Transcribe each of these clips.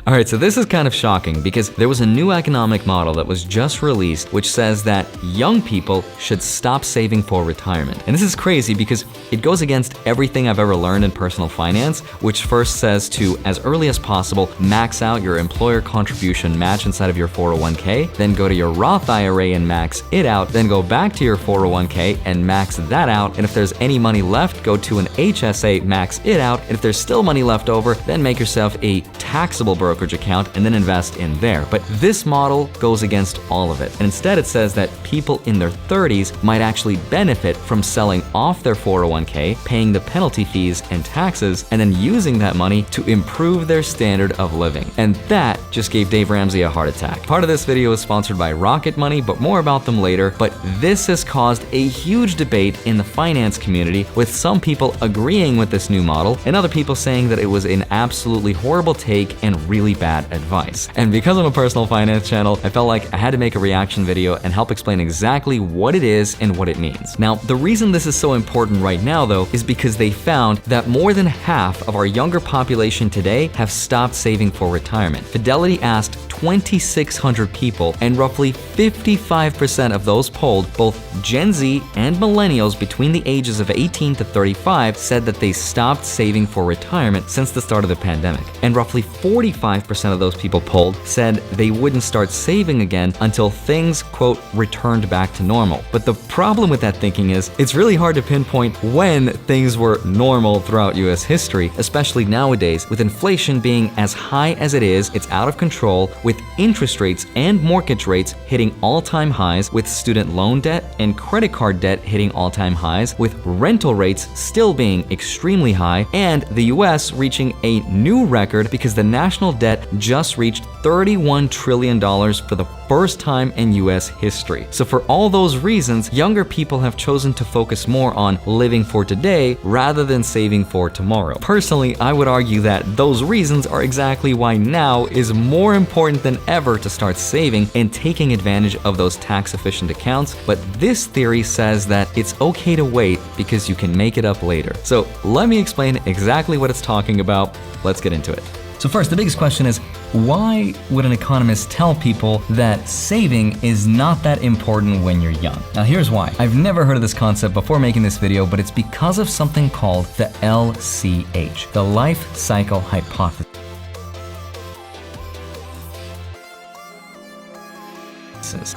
Alright, so this is kind of shocking because there was a new economic model that was just released which says that young people should stop saving for retirement. And this is crazy because it goes against everything I've ever learned in personal finance, which first says to, as early as possible, max out your employer contribution match inside of your 401k, then go to your Roth IRA and max it out, then go back to your 401k and max that out, and if there's any money left, go to an HSA, max it out, and if there's still money left over, then make yourself a taxable brokerage account and then invest in there. But this model goes against all of it. And instead it says that people in their 30s might actually benefit from selling off their 401k, paying the penalty fees and taxes, and then using that money to improve their standard of living. And that just gave Dave Ramsey a heart attack. Part of this video is sponsored by Rocket Money, but more about them later. But this has caused a huge debate in the finance community, with some people agreeing with this new model and other people saying that it was an absolutely horrible take and really bad advice. And because I'm a personal finance channel, I felt like I had to make a reaction video and help explain exactly what it is and what it means. Now, the reason this is so important right now though is because they found that more than half of our younger population today have stopped saving for retirement. Fidelity asked 2,600 people, and roughly 55% of those polled, both Gen Z and millennials between the ages of 18 to 35, said that they stopped saving for retirement since the start of the pandemic. And roughly 45% of those people polled said they wouldn't start saving again until things, quote, returned back to normal. But the problem with that thinking is it's really hard to pinpoint when things were normal throughout US history, especially nowadays with inflation being as high as it is. It's out of control, with interest rates and mortgage rates hitting all-time highs, with student loan debt and credit card debt hitting all-time highs, with rental rates still being extremely high, and the US reaching a new record because the national debt just reached $31 trillion for the first time in US history. So for all those reasons, younger people have chosen to focus more on living for today rather than saving for tomorrow. Personally, I would argue that those reasons are exactly why now is more important than ever to start saving and taking advantage of those tax-efficient accounts. But this theory says that it's okay to wait because you can make it up later. So let me explain exactly what it's talking about. Let's get into it. So first, the biggest question is, why would an economist tell people that saving is not that important when you're young? Now here's why. I've never heard of this concept before making this video, but it's because of something called the LCH, the life cycle hypothesis.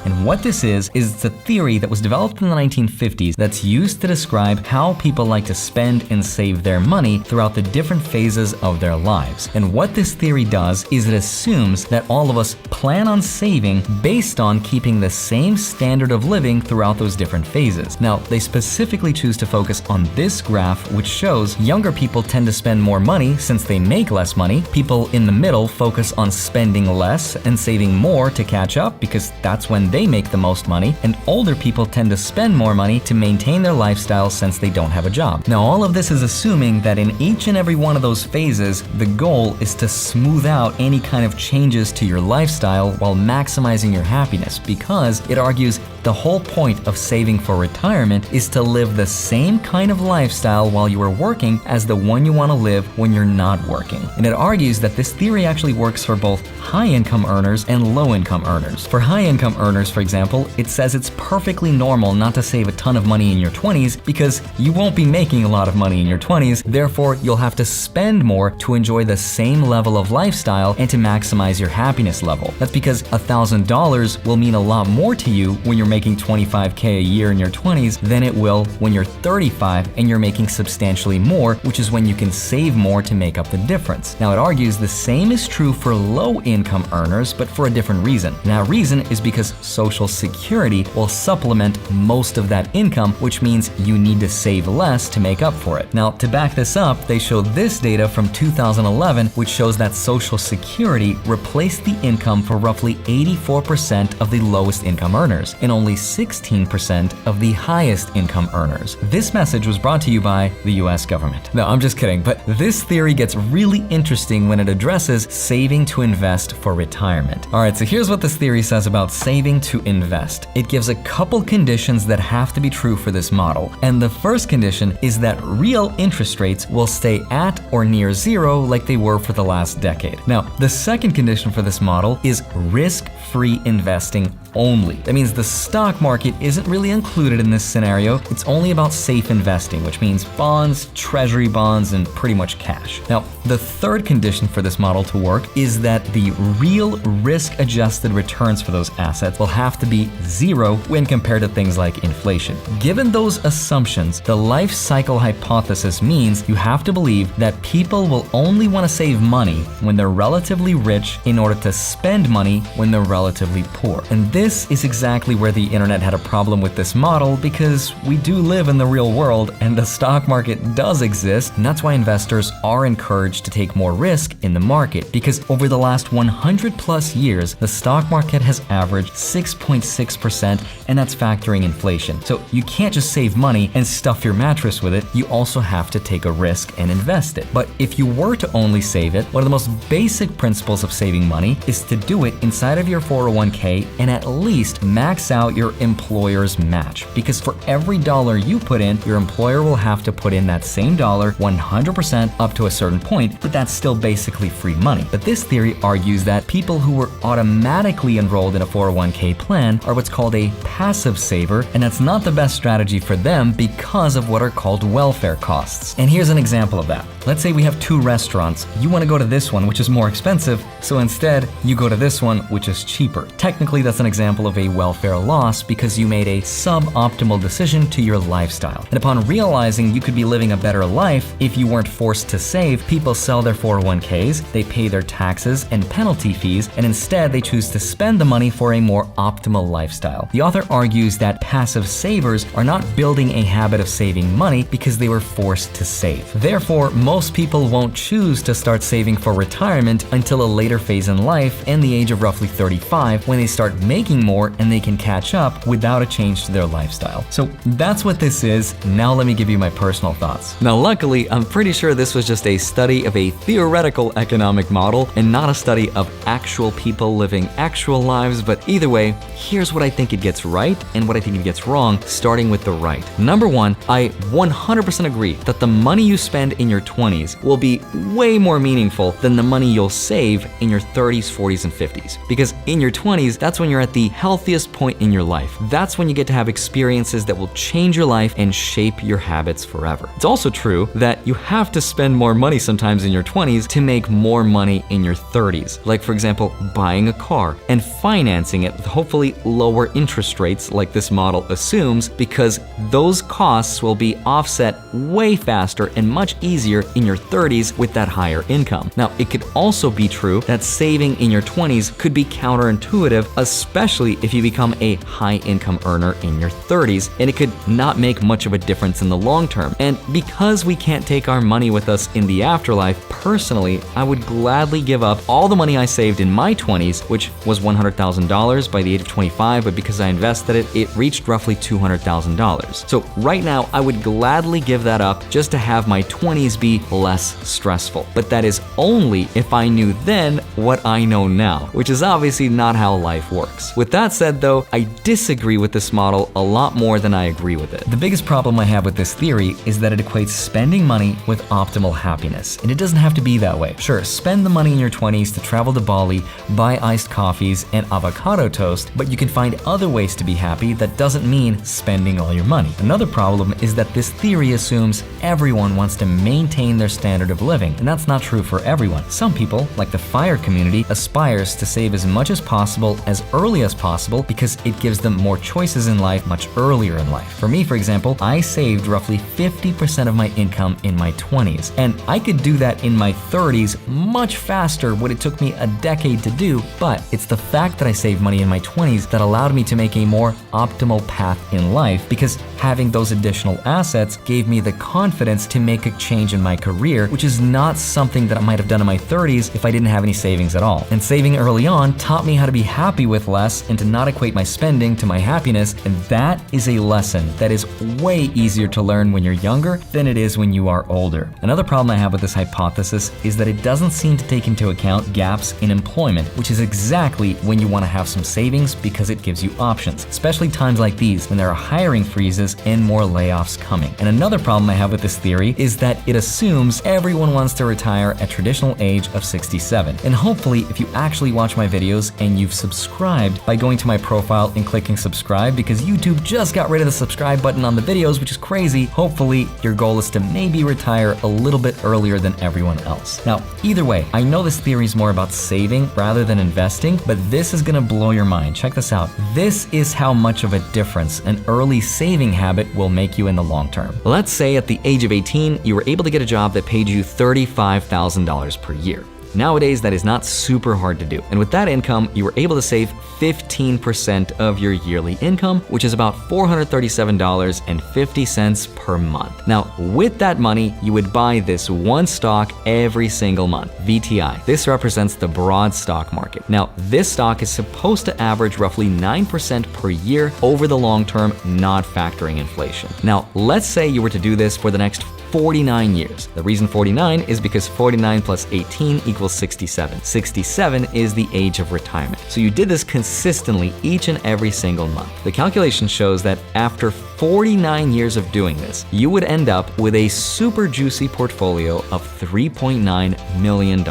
And what this is the theory that was developed in the 1950s that's used to describe how people like to spend and save their money throughout the different phases of their lives. And what this theory does is it assumes that all of us plan on saving based on keeping the same standard of living throughout those different phases. Now, they specifically choose to focus on this graph, which shows younger people tend to spend more money since they make less money. People in the middle focus on spending less and saving more to catch up because that's when they make the most money, and older people tend to spend more money to maintain their lifestyle since they don't have a job. Now, all of this is assuming that in each and every one of those phases, the goal is to smooth out any kind of changes to your lifestyle while maximizing your happiness, because it argues the whole point of saving for retirement is to live the same kind of lifestyle while you are working as the one you want to live when you're not working. And it argues that this theory actually works for both high-income earners and low-income earners. For high-income earners, for example, it says it's perfectly normal not to save a ton of money in your 20s because you won't be making a lot of money in your 20s, therefore you'll have to spend more to enjoy the same level of lifestyle and to maximize your happiness level. That's because $1,000 will mean a lot more to you when you're making $25K a year in your 20s than it will when you're 35 and you're making substantially more, which is when you can save more to make up the difference. Now, it argues the same is true for low-income earners, but for a different reason. And that reason is because Social Security will supplement most of that income, which means you need to save less to make up for it. Now, to back this up, they show this data from 2011, which shows that Social Security replaced the income for roughly 84% of the lowest income earners and only 16% of the highest income earners. This message was brought to you by the US government. No, I'm just kidding, but this theory gets really interesting when it addresses saving to invest for retirement. All right, so here's what this theory says about saving saving to invest. It gives a couple conditions that have to be true for this model. And the first condition is that real interest rates will stay at or near zero like they were for the last decade. Now, the second condition for this model is risk-free investing only. That means the stock market isn't really included in this scenario. It's only about safe investing, which means bonds, treasury bonds, and pretty much cash. Now, the third condition for this model to work is that the real risk-adjusted returns for those assets will have to be zero when compared to things like inflation. Given those assumptions, the life cycle hypothesis means you have to believe that people will only want to save money when they're relatively rich in order to spend money when they're relatively poor. And this is exactly where the internet had a problem with this model, because we do live in the real world and the stock market does exist, and that's why investors are encouraged to take more risk in the market, because over the last 100 plus years, the stock market has averaged 6.6%, and that's factoring inflation. So you can't just save money and stuff your mattress with it, you also have to take a risk and invest it. But if you were to only save it, one of the most basic principles of saving money is to do it inside of your 401k and at least max out your employer's match. Because for every dollar you put in, your employer will have to put in that same dollar 100% up to a certain point, but that's still basically free money. But this theory argues that people who were automatically enrolled in a 401k plan are what's called a passive saver, and that's not the best strategy for them because of what are called welfare costs. And here's an example of that. Let's say we have two restaurants. You want to go to this one, which is more expensive, so instead you go to this one, which is cheaper. Technically, that's an example of a welfare loss because you made a suboptimal decision to your lifestyle. And upon realizing you could be living a better life if you weren't forced to save, people sell their 401ks, they pay their taxes and penalty fees, and instead they choose to spend the money for a more optimal lifestyle. The author argues that passive savers are not building a habit of saving money because they were forced to save. Therefore, most people won't choose to start saving for retirement until a later phase in life and the age of roughly 35, when they start making more and they can catch up without a change to their lifestyle. So that's what this is. Now let me give you my personal thoughts. Now luckily, I'm pretty sure this was just a study of a theoretical economic model and not a study of actual people living actual lives, but either way, here's what I think it gets right and what I think it gets wrong, starting with the right. Number one, I 100% agree that the money you spend in your 20s will be way more meaningful than the money you'll save in your 30s, 40s, and 50s. Because in your 20s, that's when you're at the healthiest point in your life. That's when you get to have experiences that will change your life and shape your habits forever. It's also true that you have to spend more money sometimes in your 20s to make more money in your 30s. Like, for example, buying a car and financing it with hopefully lower interest rates like this model assumes, because those costs will be offset way faster and much easier in your 30s with that higher income. Now, it could also be true that saving in your 20s could be counterintuitive, especially if you become a high income earner in your 30s, and it could not make much of a difference in the long term. And because we can't take our money with us in the afterlife, personally, I would gladly give up all the money I saved in my 20s, which was $100,000 by the age of 25, but because I invested it, it reached roughly $200,000. So right now, I would gladly give that up just to have my 20s be less stressful. But that is only if I knew then what I know now, which is obviously not how life works. With that said though, I disagree with this model a lot more than I agree with it. The biggest problem I have with this theory is that it equates spending money with optimal happiness, and it doesn't have to be that way. Sure, spend the money in your 20s to travel to Bali, buy iced coffees and avocado toast, but you can find other ways to be happy that doesn't mean spending all your money. Another problem is that this theory assumes everyone wants to maintain their standard of living, and that's not true for everyone. Some people, like the FIRE community, aspires to save as much as possible as early as possible because it gives them more choices in life much earlier in life. For me, for example, I saved roughly 50% of my income in my 20s, and I could do that in my 30s much faster what it took me a decade to do, but it's the fact that I saved money in my 20s that allowed me to make a more optimal path in life, because having those additional assets gave me the confidence to make a change in my career, which is not something that I might have done in my 30s if I didn't have any savings at all. And saving early on taught me how to be happy with less and to not equate my spending to my happiness, and that is a lesson that is way easier to learn when you're younger than it is when you are older. Another problem I have with this hypothesis is that it doesn't seem to take into account gaps in employment, which is exactly when you want to have some from savings because it gives you options, especially times like these when there are hiring freezes and more layoffs coming. And another problem I have with this theory is that it assumes everyone wants to retire at traditional age of 67. And hopefully, if you actually watch my videos and you've subscribed by going to my profile and clicking subscribe, because YouTube just got rid of the subscribe button on the videos, which is crazy, hopefully your goal is to maybe retire a little bit earlier than everyone else. Now, either way, I know this theory is more about saving rather than investing, but this is gonna blow your mind. Check this out. This is how much of a difference an early saving habit will make you in the long term. Let's say at the age of 18, you were able to get a job that paid you $35,000 per year. Nowadays, that is not super hard to do. And with that income, you were able to save 15% of your yearly income, which is about $437.50 per month. Now, with that money, you would buy this one stock every single month, VTI. This represents the broad stock market. Now, this stock is supposed to average roughly 9% per year over the long term, not factoring inflation. Now, let's say you were to do this for the next 49 years. The reason 49 is because 49 plus 18 equals 67. 67 is the age of retirement. So you did this consistently each and every single month. The calculation shows that after 49 years of doing this, you would end up with a super juicy portfolio of $3.9 million.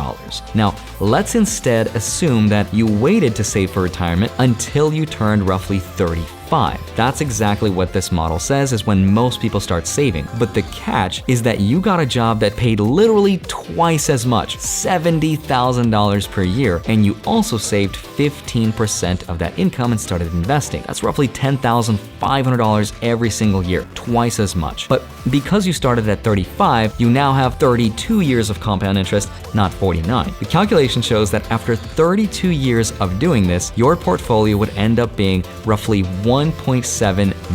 Now, let's instead assume that you waited to save for retirement until you turned roughly 35. That's exactly what this model says is when most people start saving. But the catch is that you got a job that paid literally twice as much, $70,000 per year, and you also saved 15% of that income and started investing. That's roughly $10,500 every single year, twice as much. But because you started at 35, you now have 32 years of compound interest, not 49. The calculation shows that after 32 years of doing this, your portfolio would end up being roughly $1.7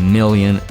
million.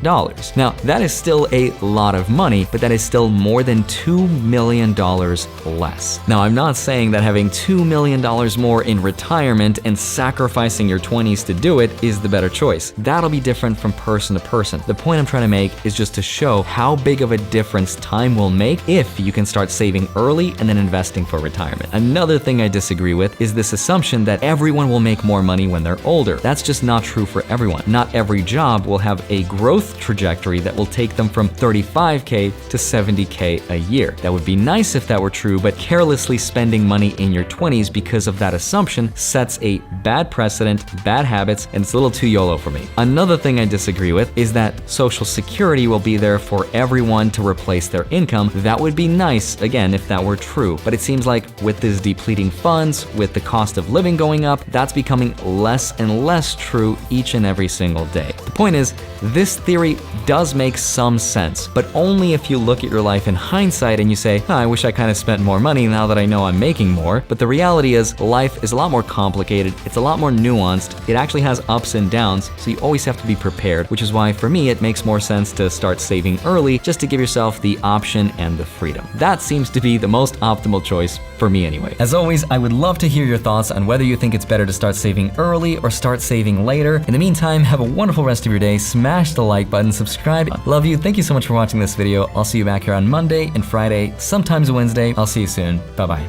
Now, that is still a lot of money, but that is still more than $2 million less. Now, I'm not saying that having $2 million more in retirement and sacrificing your 20s to do it is the better choice. That'll be different from person to person. The point I'm trying to make is just to show how big of a difference time will make if you can start saving early and then investing for retirement. Another thing I disagree with is this assumption that everyone will make more money when they're older. That's just not true for everyone. Not every job will have a growth trajectory that will take them from 35K to 70K a year. That would be nice if that were true, but carelessly spending money in your 20s because of that assumption sets a bad precedent, bad habits, and it's a little too YOLO for me. Another thing I disagree with is that Social Security will be there for everyone to replace their income. That would be nice, again, if that were true. But it seems like with these depleting funds, with the cost of living going up, that's becoming less and less true each and every single day. The point is, this theory does make some sense, but only if you look at your life in hindsight and you say, I wish I kind of spent more money now that I know I'm making more. But the reality is, life is a lot more complicated. It's a lot more nuanced. It actually has ups and downs, so you always have to be prepared, which is why for me, it makes more sense to start saving early just to give yourself the option and the freedom. That seems to be the most optimal choice for me anyway. As always, I would love to hear your thoughts on whether you think it's better to start saving early or start saving later. In the meantime, have a wonderful rest of your day. Smash the like button, subscribe. Love you. Thank you so much for watching this video. I'll see you back here on Monday and Friday, sometimes Wednesday. I'll see you soon. Bye-bye.